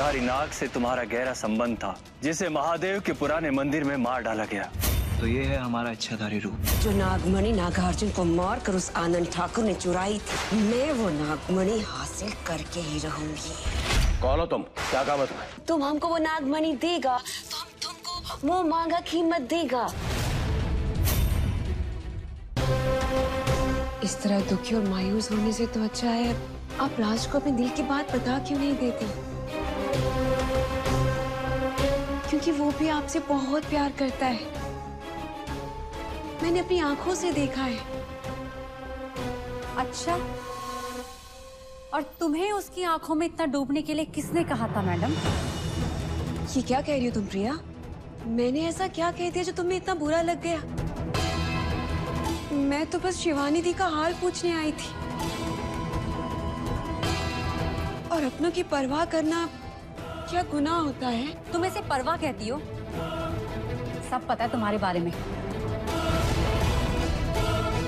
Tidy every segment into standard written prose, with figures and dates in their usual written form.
इच्छाधारी नाग से तुम्हारा गहरा संबंध था, जिसे महादेव के पुराने मंदिर में मार डाला गया। तो ये है हमारा इच्छाधारी रूप। जो नागमणि नागार्जुन को मारकर उस आनंद ठाकुर ने चुराई थी, मैं वो नागमणि हासिल करके ही रहूंगी। कौन हो तुम? क्या काम है तुम्हें? तुम हमको वो नागमणि देगा तो हम तुमको वो मांगा कीमत देगा। इस तरह दुखी और मायूस होने से तो अच्छा है आप राज को अपने दिल की बात बता क्यों नहीं देती, क्योंकि वो भी आपसे बहुत प्यार करता है। मैंने अपनी आंखों से देखा है। अच्छा, और तुम्हें उसकी आंखों में इतना डूबने के लिए किसने कहा था मैडम? ये क्या कह रही हो तुम प्रिया? मैंने ऐसा क्या कह दिया जो तुम्हें इतना बुरा लग गया? मैं तो बस शिवानी दी का हाल पूछने आई थी। और अपनों की परवाह करना क्या गुनाह होता है? तुम इसे परवाह कहती हो? सब पता है तुम्हारे बारे में।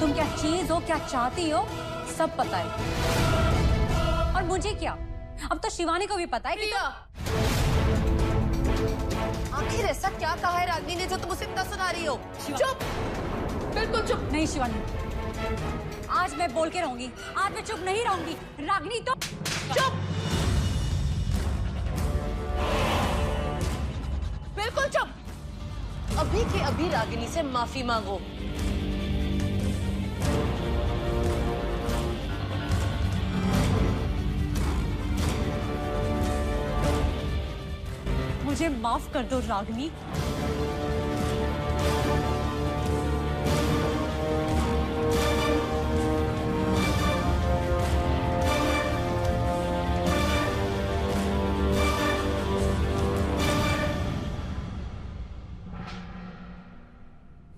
तुम क्या चीज हो, क्या चाहती हो, सब पता है। और मुझे क्या, अब तो शिवानी को भी पता है कि आखिर ऐसा क्या कहा है रागिनी ने जो तुम उसे इतना सुना रही हो? चुप, बिल्कुल चुप। नहीं शिवानी, आज मैं बोल के रहूंगी, आज मैं चुप नहीं रहूंगी। रागिनी तो चुप, बिल्कुल चुप। अभी के अभी रागिनी से माफी मांगो। मुझे माफ कर दो रागिनी।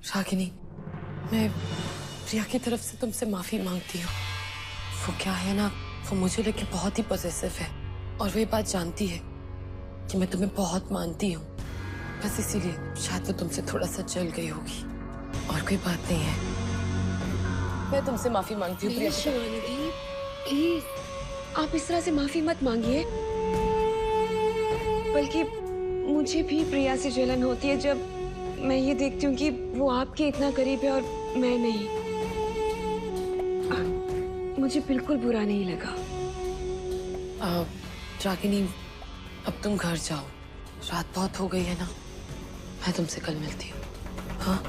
रागिनी, मैं प्रिया की तरफ से तुमसे माफी मांगती हूँ। वो क्या है ना, वो मुझे लेके बहुत ही पॉसेसिव है और वो ये बात जानती है कि मैं तुम्हें बहुत मानती हूँ। बस इसीलिए शायद वो तुमसे थोड़ा सा जल गई होगी, और कोई बात नहीं है। मैं तुमसे माफी मांगती हूँ प्रिया। शिवानी दी, प्लीज आप इस तरह से माफी मत मांगिए। बल्कि मुझे भी प्रिया से जलन होती है जब मैं ये देखती हूँ कि वो आपके इतना करीब है और मैं नहीं। मुझे बिल्कुल बुरा नहीं लगा। रागिनी, अब तुम घर जाओ, रात बहुत हो गई है ना। मैं तुमसे कल मिलती हूँ। हाँ,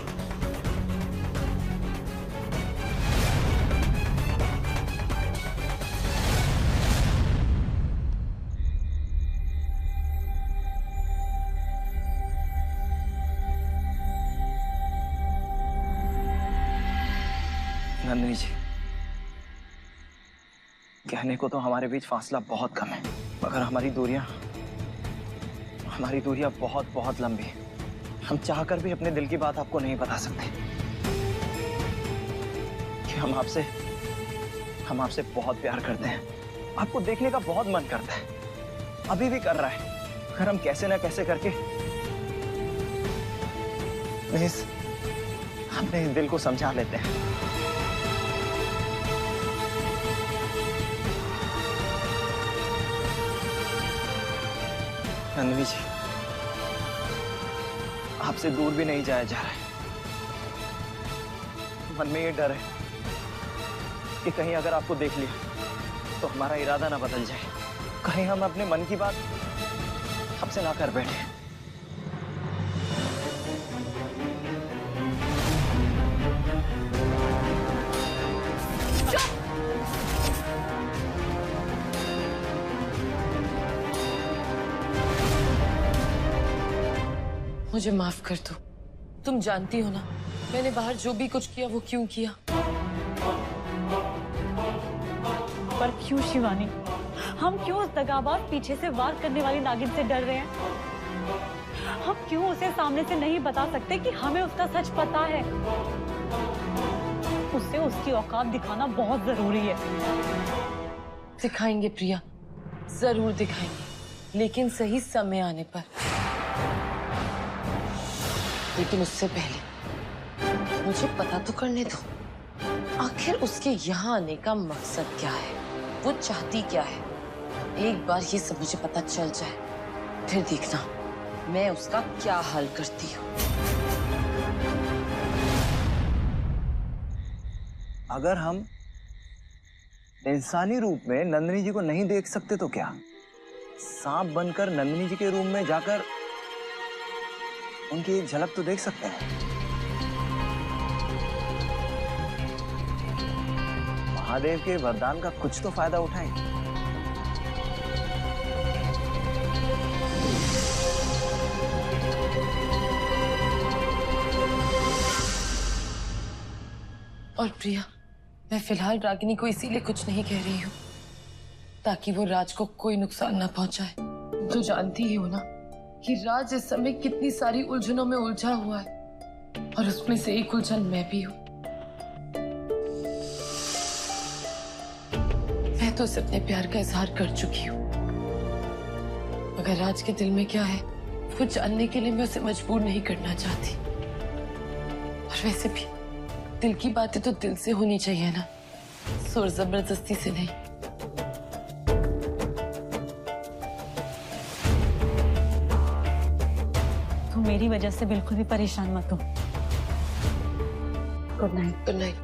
नंदिनी जी, कहने को तो हमारे बीच फासला बहुत कम है, मगर हमारी दूरियां बहुत बहुत लंबी है। हम चाहकर भी अपने दिल की बात आपको नहीं बता सकते कि हम आपसे बहुत प्यार करते हैं। आपको देखने का बहुत मन करता है, अभी भी कर रहा है। अगर हम कैसे ना कैसे करके प्लीज अपने दिल को समझा लेते हैं। नंदिनी जी, आपसे दूर भी नहीं जाया जा रहा है। मन में ये डर है कि कहीं अगर आपको देख लिया तो हमारा इरादा ना बदल जाए, कहीं हम अपने मन की बात आपसे ना कर बैठे। मुझे माफ कर दो। तुम जानती हो ना, मैंने बाहर जो भी कुछ किया वो क्यों किया। पर क्यों शिवानी? हम क्यों उस दगाबाज पीछे से वार करने वाली नागिन से डर रहे हैं? हम क्यों उसे सामने से नहीं बता सकते कि हमें उसका सच पता है? उससे उसकी औकात दिखाना बहुत जरूरी है। दिखाएंगे प्रिया, जरूर दिखाएंगे, लेकिन सही समय आने पर। लेकिन उससे पहले मुझे पता तो करने दो, आखिर उसके यहाँ आने का मकसद क्या है, वो चाहती क्या है। एक बार ये सब मुझे पता चल जाए फिर देखना मैं उसका क्या हल करती हूँ। अगर हम इंसानी रूप में नंदिनी जी को नहीं देख सकते तो क्या, सांप बनकर नंदिनी जी के रूम में जाकर उनकी एक झलक तो देख सकते हैं। महादेव के वरदान का कुछ तो फायदा उठाएं। और प्रिया, मैं फिलहाल रागिनी को इसीलिए कुछ नहीं कह रही हूँ ताकि वो राज को कोई नुकसान ना पहुंचाए। तो जानती ही हो ना कि राज इस समय कितनी सारी उलझनों में उलझा हुआ है, और उसमें से एक उलझन मैं भी हूँ। मैं तो उसे अपने प्यार का इजहार कर चुकी हूँ, मगर राज के दिल में क्या है वो जानने के लिए मैं उसे मजबूर नहीं करना चाहती। और वैसे भी दिल की बातें तो दिल से होनी चाहिए ना, जोर जबरदस्ती से नहीं। तुम मेरी वजह से बिल्कुल भी परेशान मत हो। Good night. Good night.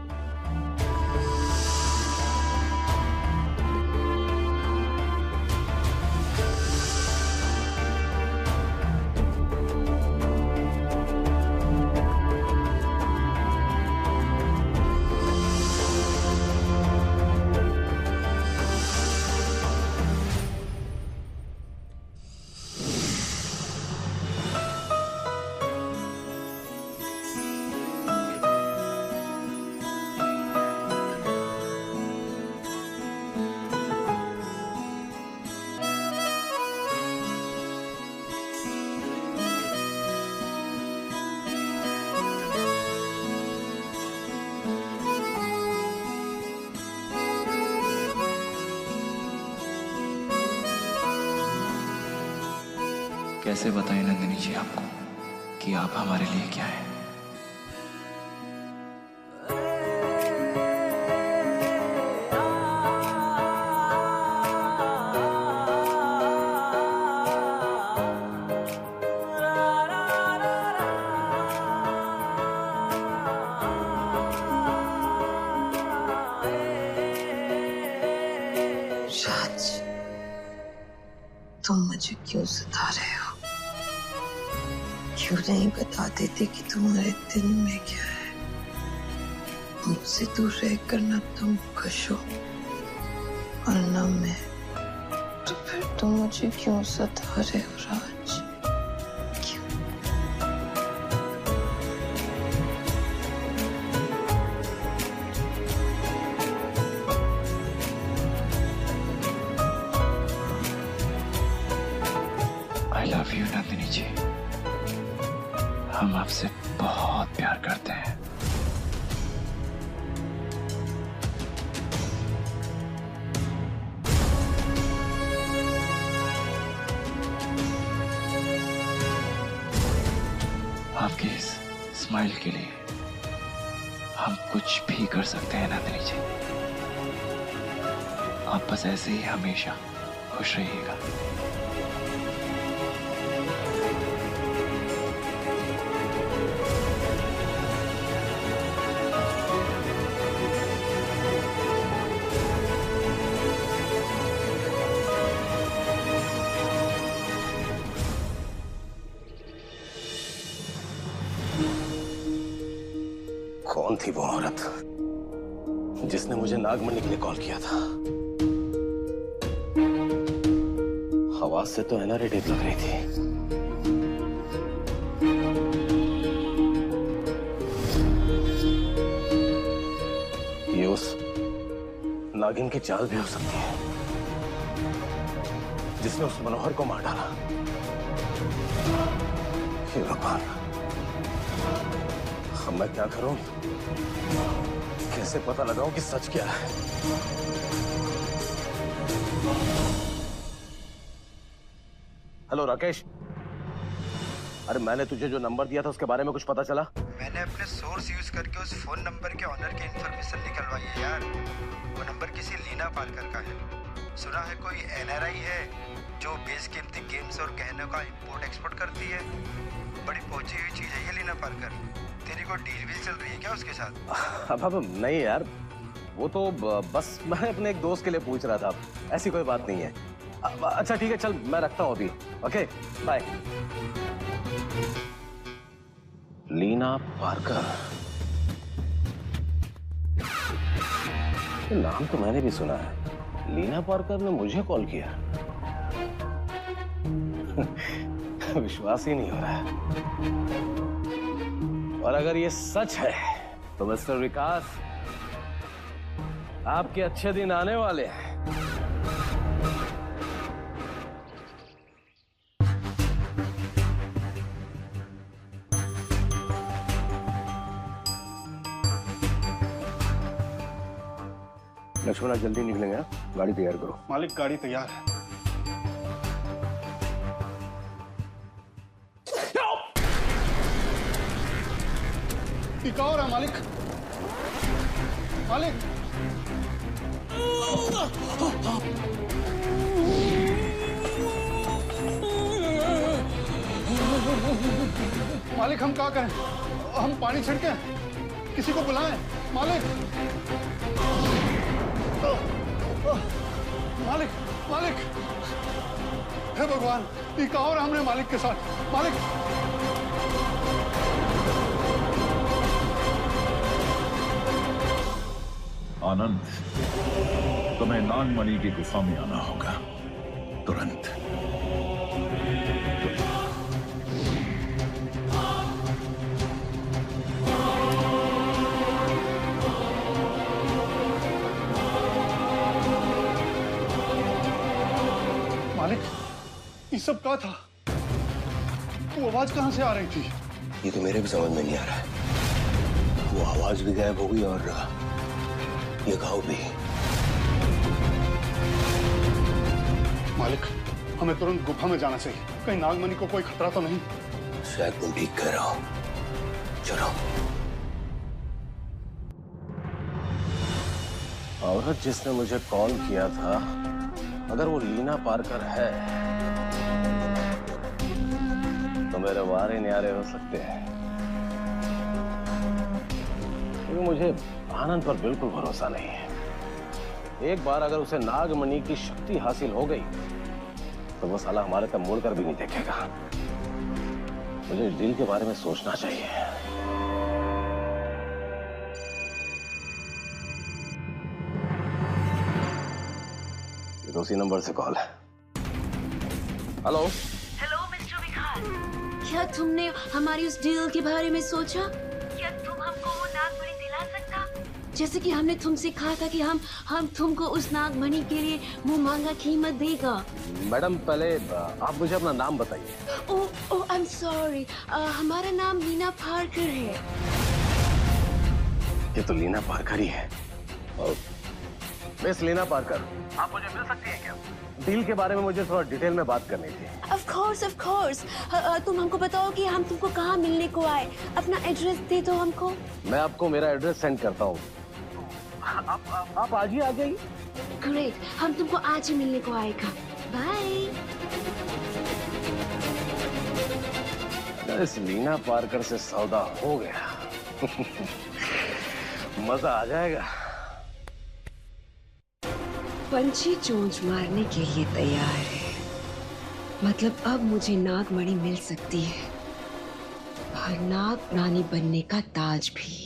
कैसे बताएं नंदिनी जी आपको कि आप हमारे लिए क्या है। राज, तुम मुझे क्यों सता रहे हो? क्यों नहीं बता देते कि तुम्हारे दिल में क्या है? मुझसे दूर रहकर ना तुम खुश हो और ना मैं, तो फिर तुम मुझे क्यों सता रहे हो राज? क्यों? I love you नंदिनी जी, हम आपसे बहुत प्यार करते हैं। आपके इस स्माइल के लिए हम कुछ भी कर सकते हैं नंदिनी जी। आप बस ऐसे ही हमेशा खुश रहिएगा। कौन थी वो औरत जिसने मुझे नागमणि के लिए कॉल किया था? आवाज से तो एना रेडियत लग रही थी। ये उस नागिन की चाल भी हो सकती है जिसने उस मनोहर को मार डाला। हे भगवान, अब मैं क्या करूं? कैसे पता लगाऊं कि सच क्या है? हेलो राकेश, अरे मैंने तुझे जो नंबर दिया था उसके बारे में कुछ पता चला? मैंने अपने सोर्स यूज करके उस फोन नंबर के ऑनर की इंफॉर्मेशन निकलवाई है यार। वो नंबर किसी लीना पालकर का है। सुना है कोई NRI है जो बेशकीमती गेम्स और गहनों का इंपोर्ट एक्सपोर्ट करती है। बड़ी पहुंची हुई चीज है ये लीना पारकर। तेरी कोई डील भी चल रही है क्या उसके साथ? अब नहीं यार, वो तो बस मैं अपने एक दोस्त के लिए पूछ रहा था, ऐसी कोई बात नहीं है। अच्छा ठीक है, चल मैं रखता हूँ अभी। Okay bye. लीना पारकर, नाम तो मैंने भी सुना है। लीना पारकर ने मुझे कॉल किया। विश्वास ही नहीं हो रहा है। और अगर ये सच है तो मिस्टर विकास, आपके अच्छे दिन आने वाले हैं। लक्ष्मण जल्दी निकलेंगे, गाड़ी तैयार करो। मालिक गाड़ी तैयार है। टिकाओ रहा मालिक। मालिक मालिक हम क्या करें? हम पानी छिड़के, किसी को बुलाएं? मालिक मालिक मालिक, हे भगवान, ये क्या हो रहा हमने मालिक के साथ? मालिक आनंद, तुम्हें नागमणि की गुफा में आना होगा तुरंत। मालिक, ये सब क्या था? वो आवाज कहां से आ रही थी? ये तो मेरे भी समझ में नहीं आ रहा है। वो आवाज भी गायब हो गई और ये घाव भी। मालिक, हमें तुरंत गुफा में जाना चाहिए। कहीं नागमणि को कोई खतरा तो नहीं? शायद तुम ठीक कह रहे हो। चलो। औरत जिसने मुझे कॉल किया था, अगर वो लीना पारकर है तो मेरे वारे न्यारे हो सकते हैं। क्योंकि मुझे आनंद पर बिल्कुल भरोसा नहीं है। एक बार अगर उसे नागमणि की शक्ति हासिल हो गई तो वो साला हमारे तक मुड़कर भी नहीं देखेगा। मुझे इस डील के बारे में सोचना चाहिए। ये तो उसी नंबर से कॉल है। हेलो मिस्टर विकास, क्या तुमने हमारी उस डील के बारे में सोचा? क्या तुम हमको वो नागमणि दिला सकता? जैसे कि हमने तुमसे कहा था कि हम तुमको उस नागमणि के लिए मुंह मांगा कीमत देगा। मैडम, पहले आप मुझे अपना नाम बताइए। ओह आई एम सॉरी, हमारा नाम लीना पारकर है। ये तो लीना पारकर ही है। मिस लीना पारकर, आप मुझे मिल सकती हैं क्या? डील के बारे में मुझे थोड़ा डिटेल में बात करनी थी। ऑफ कोर्स, तुम हमको बताओ कि हम तुमको कहाँ मिलने को आए। अपना एड्रेस दे दो हमको। मैं आपको मेरा एड्रेस सेंड करता हूँ। आप आज ही आ जाइए। ग्रेट, हम तुमको आज ही मिलने को आएगा। बाय। इस लीना पारकर से सौदा हो गया। मजा आ जाएगा। पंछी चोंच मारने के लिए तैयार है। मतलब अब मुझे नागमणि मिल सकती है और नाग रानी बनने का ताज भी।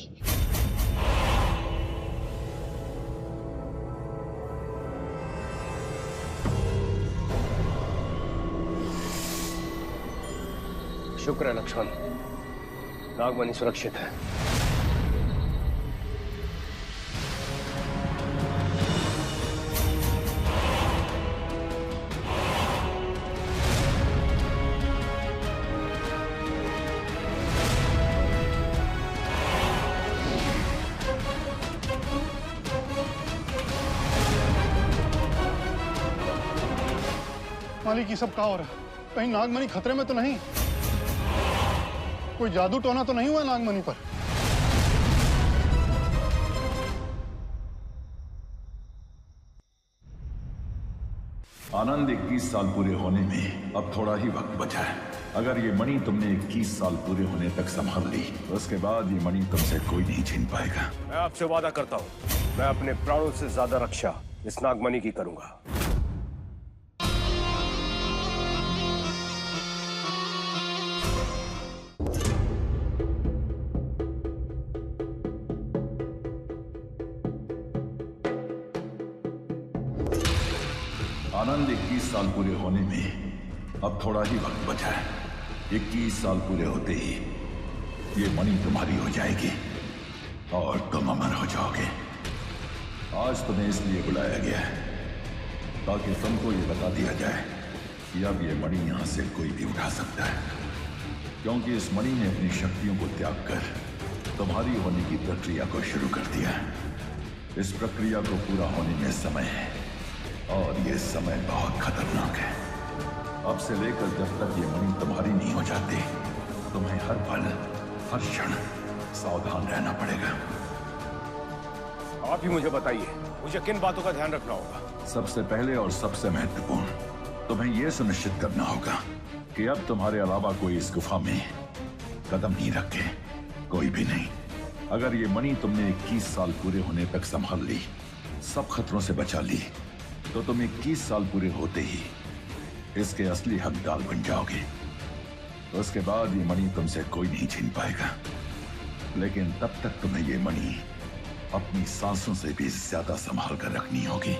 शुक्र है लक्ष्मण, नागमणि सुरक्षित है। मालिक, ये सब क्या हो रहा है? कहीं नागमणि खतरे में तो नहीं? कोई जादू टोना तो नहीं हुआ नागमणि पर? आनंद 21 साल पूरे होने में अब थोड़ा ही वक्त बचा है। अगर ये मणि तुमने 21 साल पूरे होने तक संभाल ली, तो उसके बाद ये मणि तुमसे कोई नहीं छीन पाएगा। मैं आपसे वादा करता हूँ, मैं अपने प्राणों से ज्यादा रक्षा इस नागमणि की करूंगा। आनंद 21 साल पूरे होने में अब थोड़ा ही वक्त बचा है। 21 साल पूरे होते ही ये मणि तुम्हारी हो जाएगी और तुम अमर हो जाओगे। आज तुम्हें इसलिए बुलाया गया है ताकि तुमको ये बता दिया जाए कि अब ये मणि यहां से कोई भी उठा सकता है, क्योंकि इस मणि ने अपनी शक्तियों को त्याग कर तुम्हारी होने की प्रक्रिया को शुरू कर दिया है। इस प्रक्रिया को पूरा होने में समय है और ये समय बहुत खतरनाक है। अब से लेकर जब तक ये मणि तुम्हारी नहीं हो जाती, तुम्हें हर पल हर क्षण सावधान रहना पड़ेगा। आप ही मुझे बताइए, मुझे किन बातों का ध्यान रखना होगा? सबसे पहले और सबसे महत्वपूर्ण, तुम्हें यह सुनिश्चित करना होगा कि अब तुम्हारे अलावा कोई इस गुफा में कदम नहीं रखे, कोई भी नहीं। अगर ये मणि तुमने 21 साल पूरे होने तक संभाल ली, सब खतरों से बचा ली, तो तुम 21 साल पूरे होते ही इसके असली हकदार बन जाओगे। तो उसके बाद ये मणि तुमसे कोई नहीं छीन पाएगा, लेकिन तब तक तुम्हें ये मणि अपनी सांसों से भी ज्यादा संभाल कर रखनी होगी।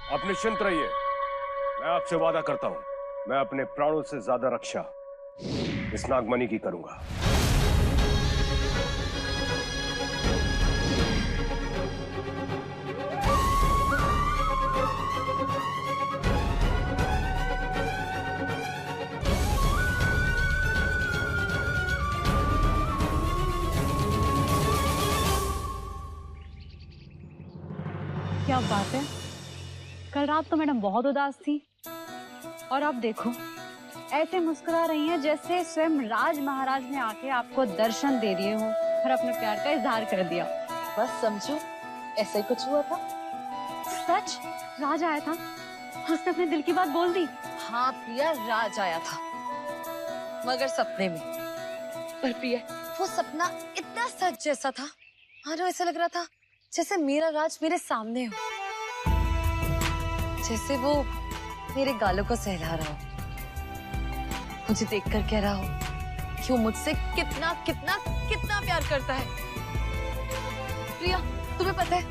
आप निश्चिंत रहिए, मैं आपसे वादा करता हूं, मैं अपने प्राणों से ज्यादा रक्षा इस नागमणि की करूंगा। क्या बात है, कल रात तो मैडम बहुत उदास थी और अब देखो ऐसे मुस्कुरा रही हैं जैसे स्वयं राज महाराज ने आके आपको दर्शन दे दिए हो और अपने प्यार का इजहार कर दिया। बस समझो ऐसा ही कुछ हुआ था। सच, राज आया था, उसने अपने दिल की बात बोल दी। हाँ प्रिया, राज आया था, मगर सपने में। पर प्रिया, वो सपना इतना सच जैसा था, मानो ऐसा लग रहा था जैसे मेरा राज मेरे सामने हो, जैसे वो मेरे गालों को सहला रहा हो, मुझे देखकर कह रहा हो कि वो मुझसे कितना कितना कितना प्यार करता है। प्रिया, तुम्हें पता है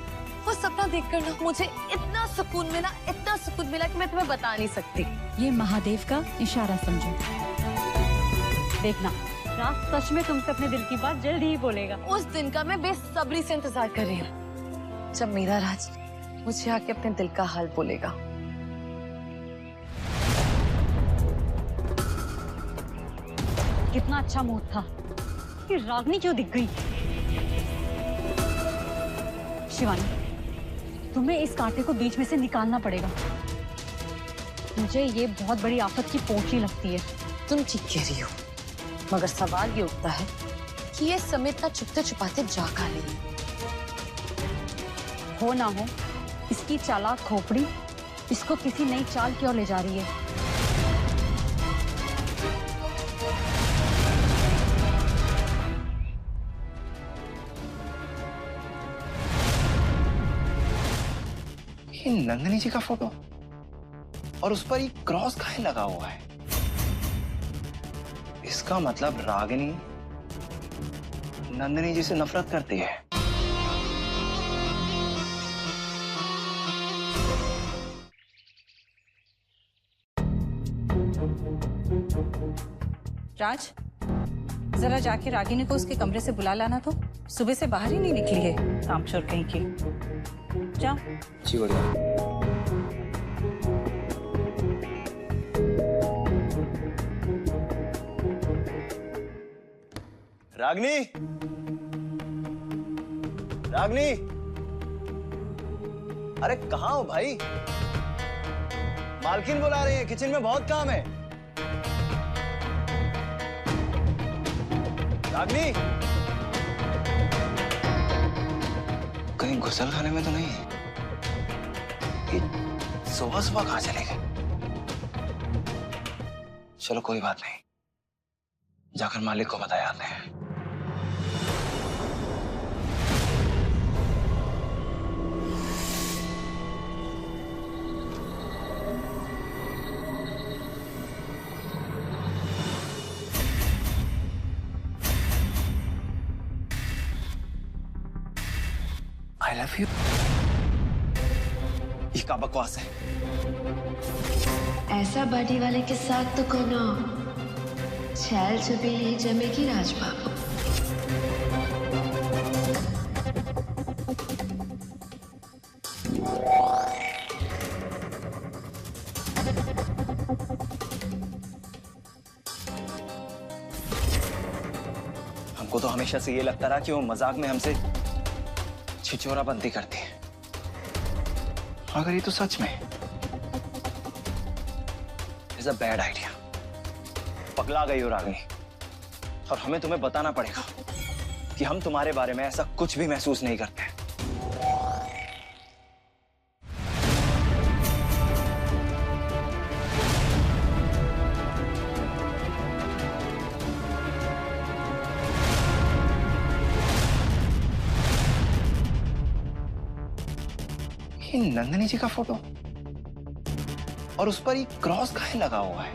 वो सपना देखकर ना मुझे इतना सुकून मिला, इतना सुकून मिला कि मैं तुम्हें बता नहीं सकती। ये महादेव का इशारा समझो। देखना, राज सच में तुमसे अपने दिल की बात जल्द ही बोलेगा। उस दिन का मैं बेसब्री से इंतजार कर रही हूँ, जब मेरा राज मुझे आके अपने दिल का हाल बोलेगा। कितना अच्छा मुहूर्त था कि रागनी क्यों दिख गई। शिवानी, तुम्हें इस कांटे को बीच में से निकालना पड़ेगा। मुझे ये बहुत बड़ी आफत की पोटली लगती है। तुम ठीक कह रही हो, मगर सवाल ये उठता है कि ये समय इतना छुपते छुपाते जा कहाँ रही है। हो ना हो, इसकी चालाक खोपड़ी इसको किसी नई चाल की ओर ले जा रही है। ये नंदिनी जी का फोटो और उस पर ये क्रॉस काहे लगा हुआ है? इसका मतलब रागिनी नंदिनी जी से नफरत करती है। राज, जरा जाके रागिनी को उसके कमरे से बुला लाना। तो सुबह से बाहर ही नहीं निकली है, कामचोर कहीं की। जाओ। जी बढ़िया। रागनी, रागनी, अरे कहाँ हो भाई? मालकिन बुला रही है, किचन में बहुत काम है। रागनी, कहीं गुसल खाने में तो नहीं? ये सुबह सुबह कहाँ चले गए? चलो कोई बात नहीं, जाकर मालिक को बताया आते हैं। I love you। ये क्या बकवास है? ऐसा बॉडी वाले के साथ तो कोनो छैल छबीली जमेगी राजबाबू। हमको तो हमेशा से ये लगता रहा कि वो मजाक में हमसे छिछोराबंदी करती है, मगर ये तो सच में इज अ बैड आइडिया। पगला गई हो रागिनी, और हमें तुम्हें बताना पड़ेगा कि हम तुम्हारे बारे में ऐसा कुछ भी महसूस नहीं करते। ये नंदिनी जी का फोटो, और उस पर ये क्रॉस काहे लगा हुआ है?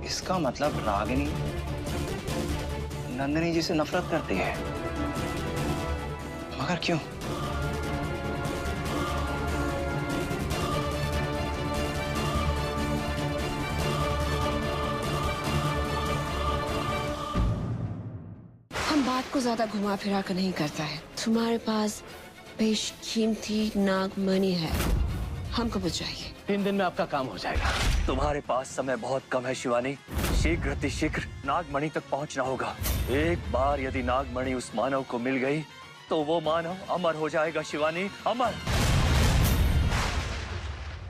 इसका मतलब रागिनी नंदिनी जी से नफरत करती है, मगर क्यों? हम बात को ज्यादा घुमा फिरा कर नहीं करता है। तुम्हारे पास बेशकीमती नागमणि है, हमको बुझाइए। 3 दिन में आपका काम हो जाएगा। तुम्हारे पास समय बहुत कम है शिवानी, शीघ्र अतिशीघ्र नागमणि तक पहुंचना होगा। एक बार यदि नागमणि उस मानव को मिल गई तो वो मानव अमर हो जाएगा शिवानी, अमर।